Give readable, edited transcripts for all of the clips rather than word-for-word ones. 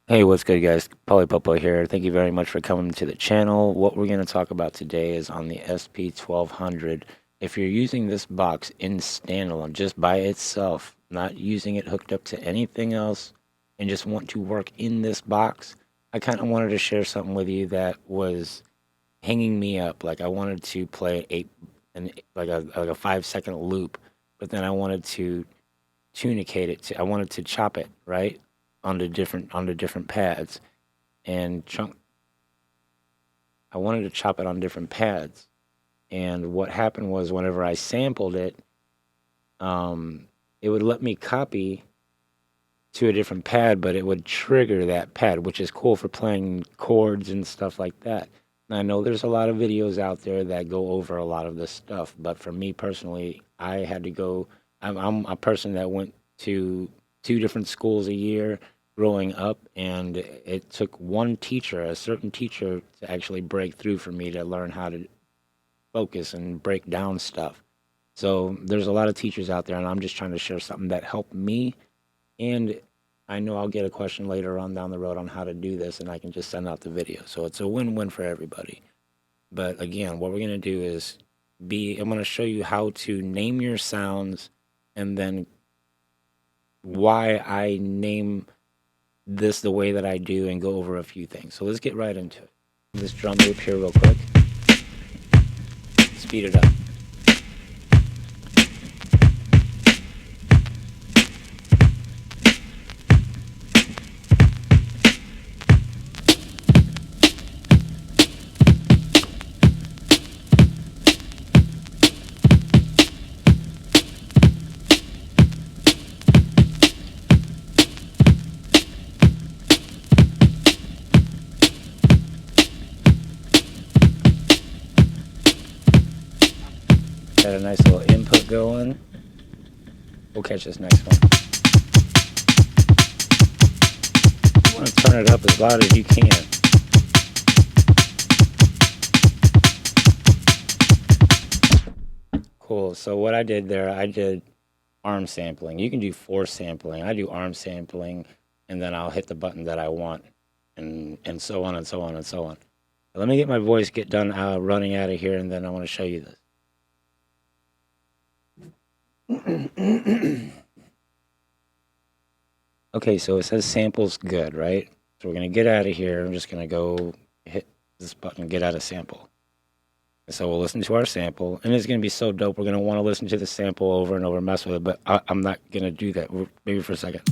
Hey, what's good, guys? Polypopo here. Thank you very much for coming to the channel. What we're going to talk about today is on the SP1200. If you're using this box in standalone, just by itself, not using it hooked up to anything else, and just want to work in this box, I kind of wanted to share something with you that was hanging me up. Like I wanted to play like a 5 second loop, but then I wanted to tunicate it to, I wanted to chop it right onto different pads and chunk. I wanted to chop it on different pads, and what happened was whenever I sampled it, it would let me copy to a different pad, but it would trigger that pad, which is cool for playing chords and stuff like that. And I know there's a lot of videos out there that go over a lot of this stuff, but for me personally, I had to go. I'm a person that went to two different schools a year growing up, and it took one teacher, a certain teacher, to actually break through for me to learn how to focus and break down stuff. So there's a lot of teachers out there, and I'm just trying to share something that helped me, and I know I'll get a question later on down the road on how to do this, and I can just send out the video. So it's a win-win for everybody. But again, what we're going to do is I'm going to show you how to name your sounds and then why I name this the way that I do and go over a few things. So let's get right into it. This drum loop here real quick. Speed it up. Got a nice little input going. We'll catch this next one. You want to turn it up as loud as you can. Cool. So what I did there, I did arm sampling. You can do force sampling. I do arm sampling, and then I'll hit the button that I want, and so on and so on and so on. Let me get my voice get done running out of here, and then I want to show you this. Okay, so it says samples good, right? So we're gonna get out of here. I'm just gonna go hit this button, get out of sample. So we'll listen to our sample, and it's gonna be so dope. We're gonna want to listen to the sample over and over, mess with it, but I'm not gonna do that. Maybe for a second.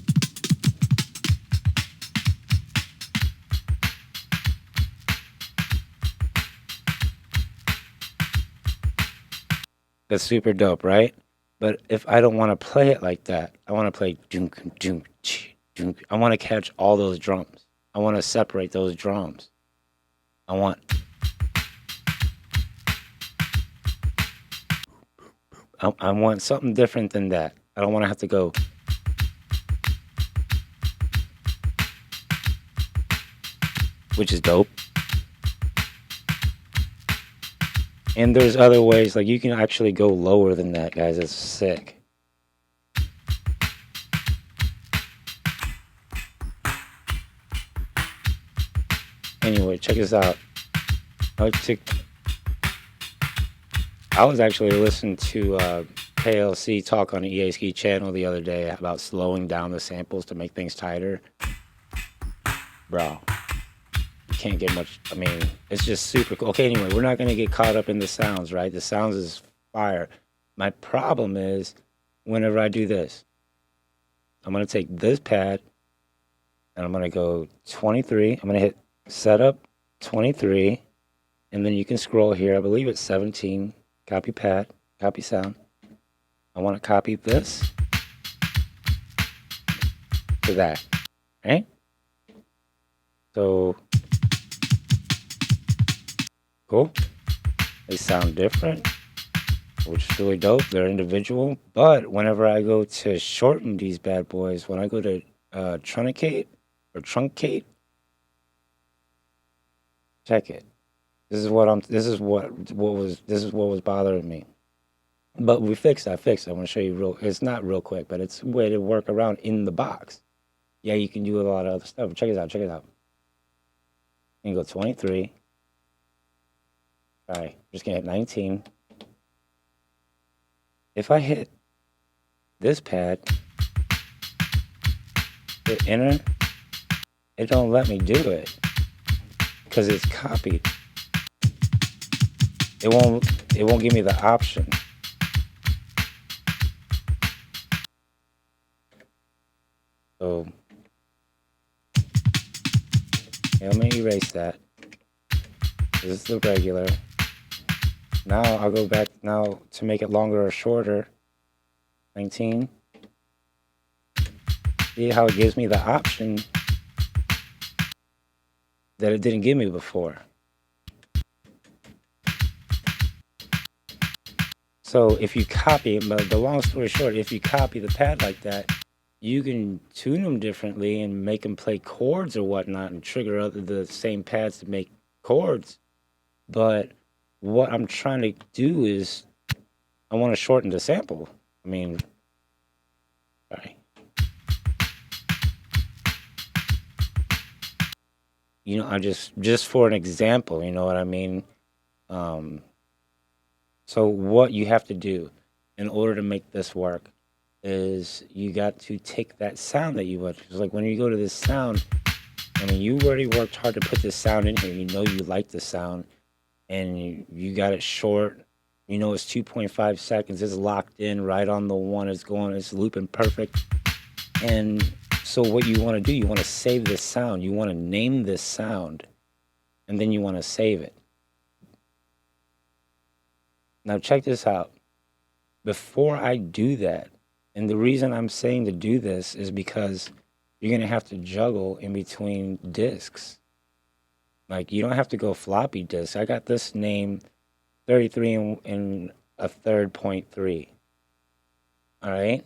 That's super dope, right? But if I don't want to play it like that, I want to play dunk dunk dunk. I want to catch all those drums. I want to separate those drums. I want I want something different than that. I don't want to have to go. Which is dope. And there's other ways, like you can actually go lower than that, guys. It's sick. Anyway, check this out. I was actually listening to KLC talk on the EA Ski channel the other day about slowing down the samples to make things tighter. Bro, you can't get much. I mean, it's just super cool. Okay, anyway, we're not going to get caught up in the sounds, right? The sounds is fire. My problem is whenever I do this, I'm going to take this pad and I'm going to go 23. I'm going to hit setup 23. And then you can scroll here. I believe it's 17. Copy pad, copy sound. I want to copy this to that, right? So, cool. They sound different, which is really dope. They're individual. But whenever I go to shorten these bad boys, when I go to truncate or truncate, check it. This is what was bothering me. But we fixed. I fixed. I want to show you real. It's not real quick, but it's a way to work around in the box. Yeah, you can do a lot of other stuff. Check it out. Check it out. You can go 23. All right, just gonna hit 19. If I hit this pad, hit enter, it don't let me do it because it's copied. It won't give me the option. So yeah, let me erase that. This is the regular. Now I'll go back now to make it longer or shorter. 19. See how it gives me the option that it didn't give me before. So if you copy, but the long story short, if you copy the pad like that, you can tune them differently and make them play chords or whatnot and trigger the same pads to make chords. But what I'm trying to do is I want to shorten the sample. I mean, sorry. I just for an example, you know what I mean? Um, so what you have to do in order to make this work is you got to take that sound that you want. It's like when you go to this sound, I mean, you already worked hard to put this sound in here. You know you like the sound, and you got it short. You know it's 2.5 seconds. It's locked in right on the one. It's going. It's looping perfect. And so what you want to do, you want to save this sound. You want to name this sound, and then you want to save it. Now check this out. Before I do that, and the reason I'm saying to do this is because you're going to have to juggle in between discs. Like, you don't have to go floppy disk. I got this name 33 and a third point 3. All right.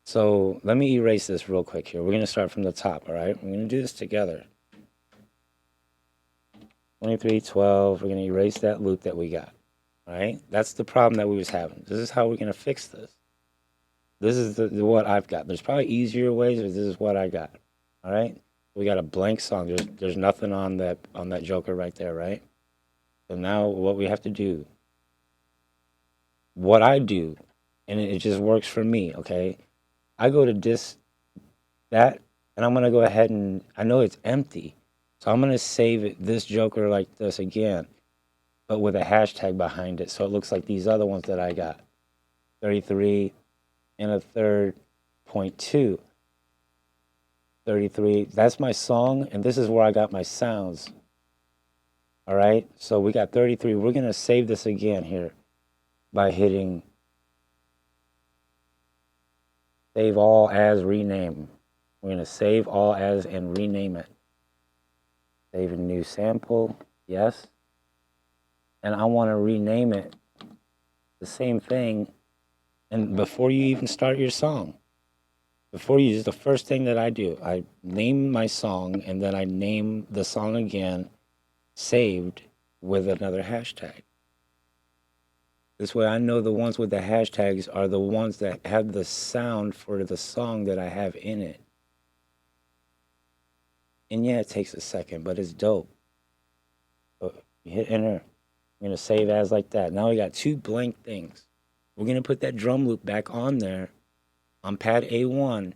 So let me erase this real quick here. We're going to start from the top. All right. We're going to do this together. 2312. We're going to erase that loop that we got. All right. That's the problem that we was having. This is how we're going to fix this. This is what I've got. There's probably easier ways, but this is what I got. All right. We got a blank song. There's nothing on that joker right there, right? So now what we have to do, what I do, and it just works for me, okay? I go to that, and I'm gonna go ahead and I know it's empty, so I'm gonna save this joker like this again, but with a hashtag behind it, so it looks like these other ones that I got, 33 and a third point 2. 33, that's my song, and this is where I got my sounds. All right, so we got 33. We're gonna save this again here by hitting save all as rename. We're going to save all as and rename it. Save a new sample. Yes. And I want to rename it the same thing. And before you even start your song, the first thing that I do, I name my song and then I name the song again, saved with another hashtag. This way I know the ones with the hashtags are the ones that have the sound for the song that I have in it. And yeah, it takes a second, but it's dope. So you hit enter. I'm going to save as like that. Now we got two blank things. We're going to put that drum loop back on there on pad A1.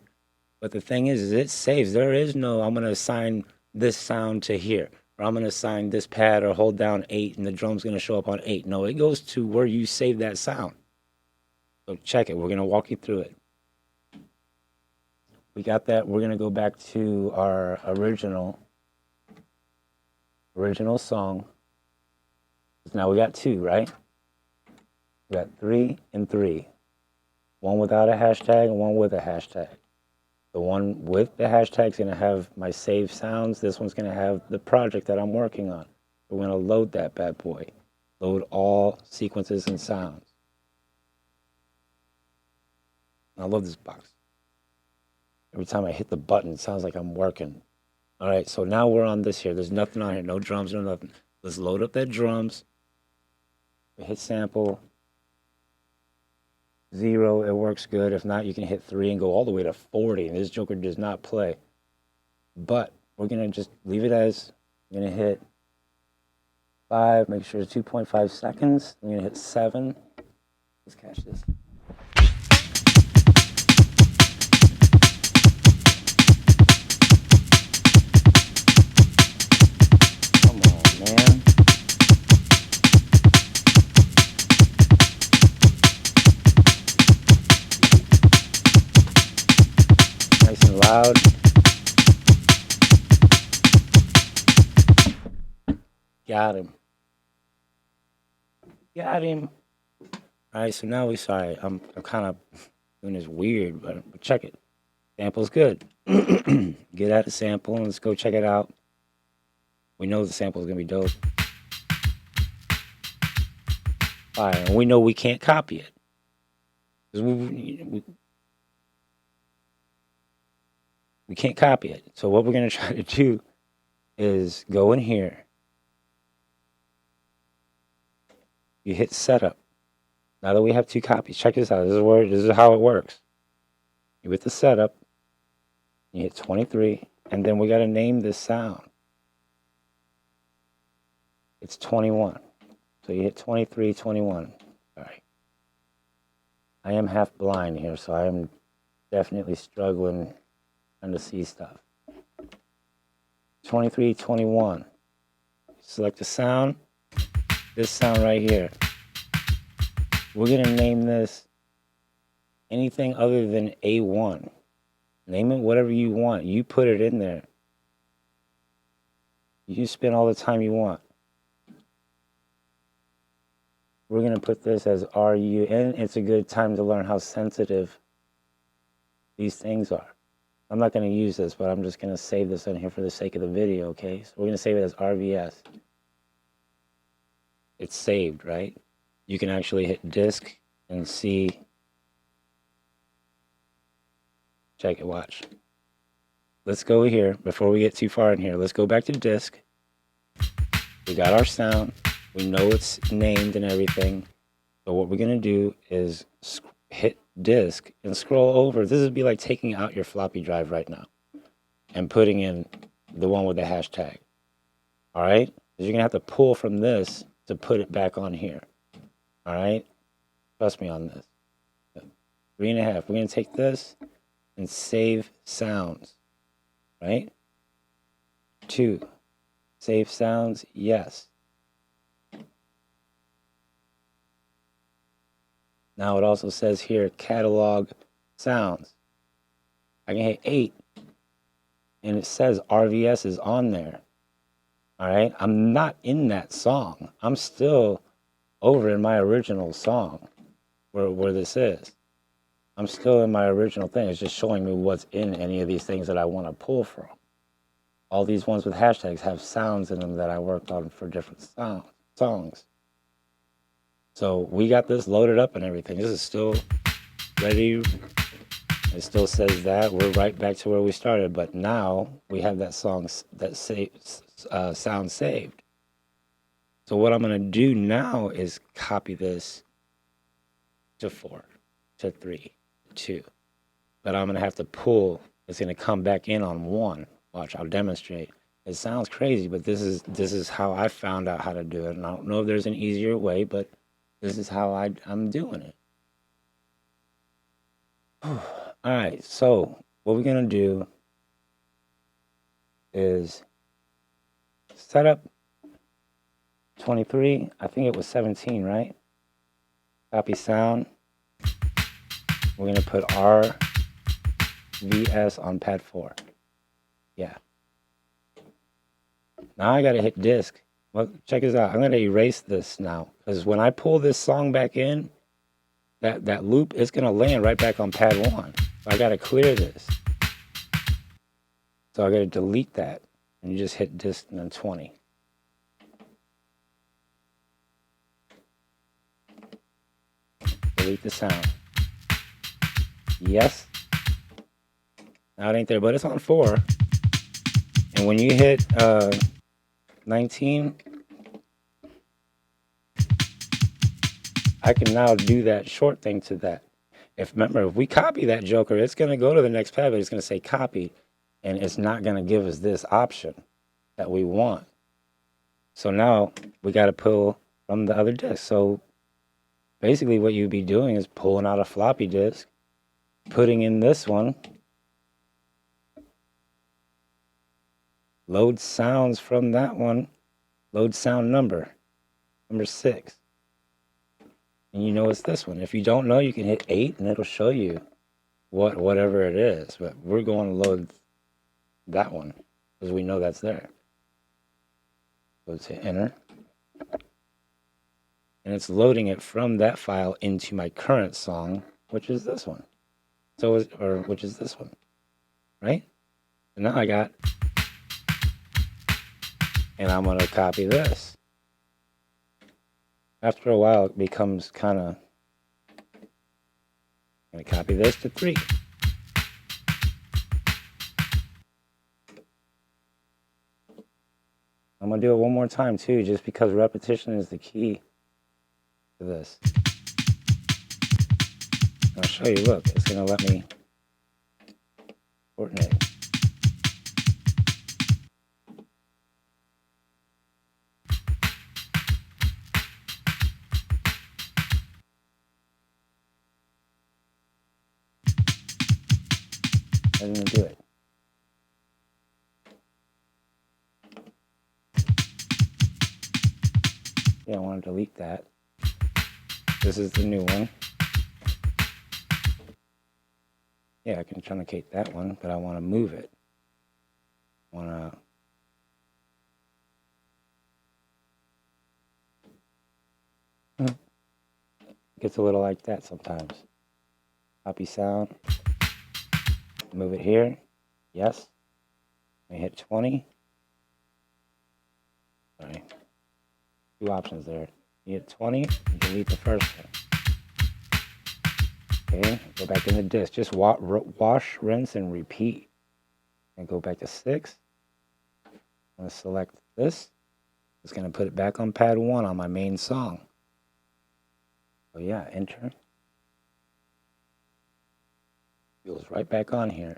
But the thing is it saves. There is no, I'm going to assign this sound to here. Or I'm going to assign this pad or hold down 8 and the drum's going to show up on 8. No, it goes to where you save that sound. So check it. We're going to walk you through it. We got that. We're going to go back to our original song. Now we got 2, right? We got 3 and 3. One without a hashtag and one with a hashtag. The one with the hashtag is going to have my saved sounds. This one's going to have the project that I'm working on. We're going to load that bad boy. Load all sequences and sounds. I love this box. Every time I hit the button, it sounds like I'm working. All right, so now we're on this here. There's nothing on here. No drums, no nothing. Let's load up that drums. We hit sample. 0, it works good. If not, you can hit 3 and go all the way to 40. And this joker does not play. but we're gonna just leave it as, I'm gonna hit 5, make sure it's 2.5 seconds. I'm gonna hit 7. Let's catch this. Come on, man. Nice and loud. Got him. Got him. All right, so now sorry, I'm kind of doing this weird, but check it. Sample's good. Get at the sample and let's go check it out. We know the sample is gonna be dope. Fire, and we know we can't copy it. We can't copy it. So what we're gonna try to do is go in here. You hit setup. Now that we have 2 copies, check this out. This is how it works. You hit the setup. You hit 23, and then we got to name this sound. It's 21. So you hit 23, 21. Sorry. I am half blind here, so I am definitely struggling trying to see stuff. 23, 21. Select the sound. This sound right here. We're going to name this anything other than A1. Name it whatever you want. You put it in there. You spend all the time you want. We're going to put this as RU, and it's a good time to learn how sensitive these things are. I'm not going to use this, but I'm just going to save this in here for the sake of the video, okay? So we're going to save it as RVS. It's saved, right? You can actually hit disk and see. Check it, watch. Let's go here, before we get too far in here, let's go back to disk. We got our sound. We know it's named and everything. So what we're going to do is hit disk and scroll over. This would be like taking out your floppy drive right now and putting in the one with the hashtag. All right? You're going to have to pull from this to put it back on here. All right? Trust me on this. 3.5. We're going to take this and save sounds. Right? 2. Save sounds. Yes. Now it also says here, catalog sounds. I can hit 8, and it says RVS is on there. All right? I'm not in that song. I'm still over in my original song where this is. I'm still in my original thing. It's just showing me what's in any of these things that I want to pull from. All these ones with hashtags have sounds in them that I worked on for different songs. So we got this loaded up and everything. This is still ready. It still says that. We're right back to where we started. But now we have that song, that sound saved. So what I'm going to do now is copy this to 4, to 3, 2. But I'm going to have to pull. It's going to come back in on 1. Watch, I'll demonstrate. It sounds crazy, but this is how I found out how to do it. And I don't know if there's an easier way, but this is how I'm doing it. All right, so what we're going to do is set up 23. I think it was 17, right? Copy sound. We're going to put RVS on pad 4. Yeah. Now I got to hit disk. Well, check this out. I'm going to erase this now, because when I pull this song back in, that loop is going to land right back on pad 1. So I got to clear this. So I got to delete that, and you just hit disk and then 20. Delete the sound. Yes. Now it ain't there, but it's on 4. And when you hit 19, I can now do that short thing to that. Remember, if we copy that joker, it's going to go to the next pad, but it's going to say copy. and it's not going to give us this option that we want. So now we got to pull from the other disk. So basically what you'd be doing is pulling out a floppy disk, putting in this one, load sounds from that one, load sound number 6. And you know it's this one. If you don't know, you can hit 8 and it'll show you whatever it is. But we're going to load that one because we know that's there. So let's hit enter. And it's loading it from that file into my current song, which is this one. Which is this one, right? So now I got, and I'm going to copy this. After a while, it becomes kind of, I'm going to copy this to 3. I'm going to do it one more time too, just because repetition is the key to this. And I'll show you, look, it's going to let me coordinate. I'm going to do it. Yeah, I want to delete that. This is the new one. Yeah, I can truncate that one, but I want to move it. I want to... Gets a little like that sometimes. Copy sound. Move it here. Yes. I hit 20. Sorry. 2 options there. You hit 20 and delete the first one. Okay, go back in the disk. Just wash, rinse, and repeat. And go back to 6. I'm going to select this. It's going to put it back on pad 1 on my main song. So yeah, enter. It goes right back on here.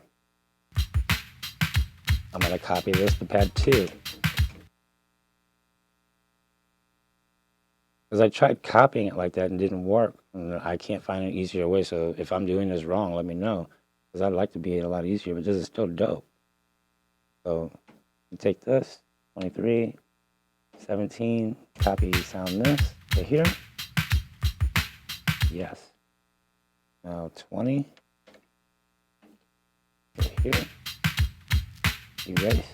I'm going to copy this to pad 2. Because I tried copying it like that and didn't work. And I can't find an easier way. So if I'm doing this wrong, let me know. Because I'd like to be a lot easier, but this is still dope. So you take this, 23, 17, copy sound this to here. Yes. Now 20. To here. Erase.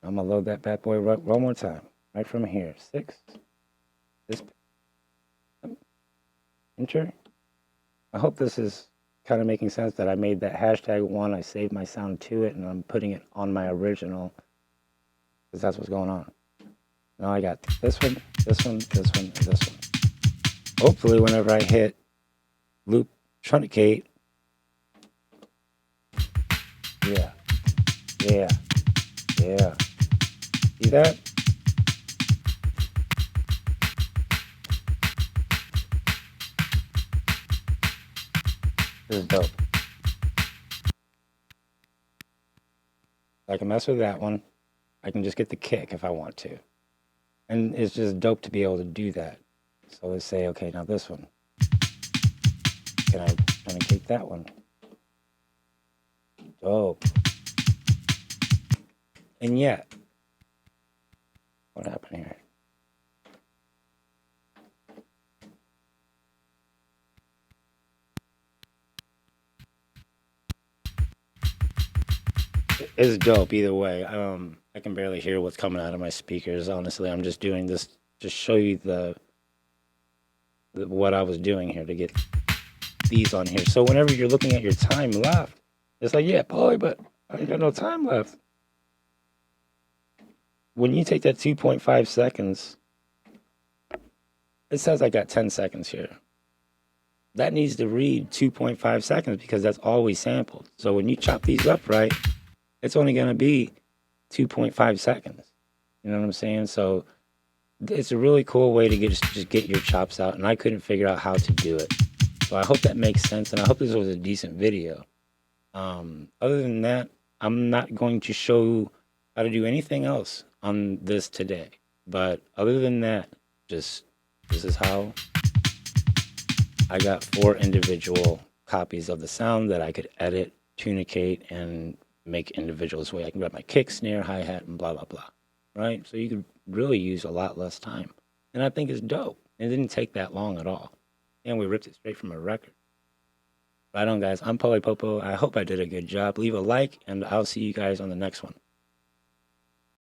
I'm going to load that bad boy one more time. Right from here. 6. This. Enter. I hope this is kind of making sense that I made that hashtag 1. I saved my sound to it and I'm putting it on my original. Because that's what's going on. Now I got this one, this one, this one, and this one. Hopefully whenever I hit loop truncate. Yeah. Yeah. Yeah. See that? This is dope. I can mess with that one. I can just get the kick if I want to. And it's just dope to be able to do that. So let's say, okay, now this one. Can I truncate that one? Dope. And yet, what happened here? It's dope either way. I can barely hear what's coming out of my speakers. Honestly, I'm just doing this to show you the what I was doing here to get these on here. So whenever you're looking at your time left, it's like, yeah, boy, but I ain't got no time left. When you take that 2.5 seconds, it says I got 10 seconds here. That needs to read 2.5 seconds because that's all we sampled. So when you chop these up right, it's only going to be 2.5 seconds. You know what I'm saying? So it's a really cool way to just get your chops out, and I couldn't figure out how to do it. So I hope that makes sense, and I hope this was a decent video. Other than that, I'm not going to show how to do anything else on this today. But other than that, just this is how I got 4 individual copies of the sound that I could edit, tunicate, and make individual this way. I can grab my kick, snare, hi-hat, and blah, blah, blah. Right? So you could really use a lot less time. And I think it's dope. It didn't take that long at all. And we ripped it straight from a record. Right on, guys. I'm Popo. I hope I did a good job. Leave a like, and I'll see you guys on the next one.